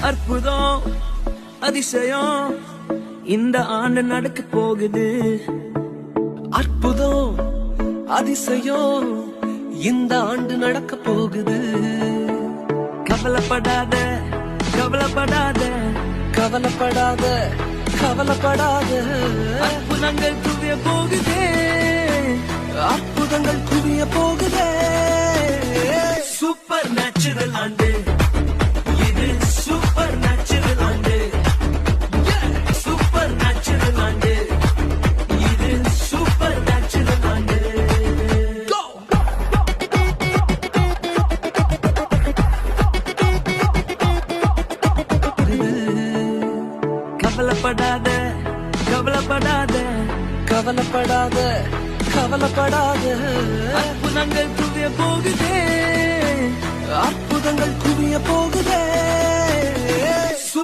அற்புதம் அதிசயம் இந்த ஆண்டு நடக்க போகுது. அற்புதம் அதிசயம் இந்த ஆண்டு நடக்க போகுது. கவலைப்படாத கவலைப்படாத கவலைப்படாத கவலைப்படாத அற்புதங்கள் குவிய போகுதே. அற்புதங்கள் குவிய போகுதே. சூப்பர் நேச்சுரல் ஆண்டு இது. சூப்பர் நேச்சுரல் ஆண்டு. சூப்பர் நேச்சுரல் ஆண்டு இது. சூப்பர் நேச்சுரல் ஆண்டு. கவலைப்படாத கவலைப்படாத கவலைப்படாத கவலைப்படாத அற்புதங்கள் குவிய போகுதே. அற்புதங்கள் குவிய போகுதே.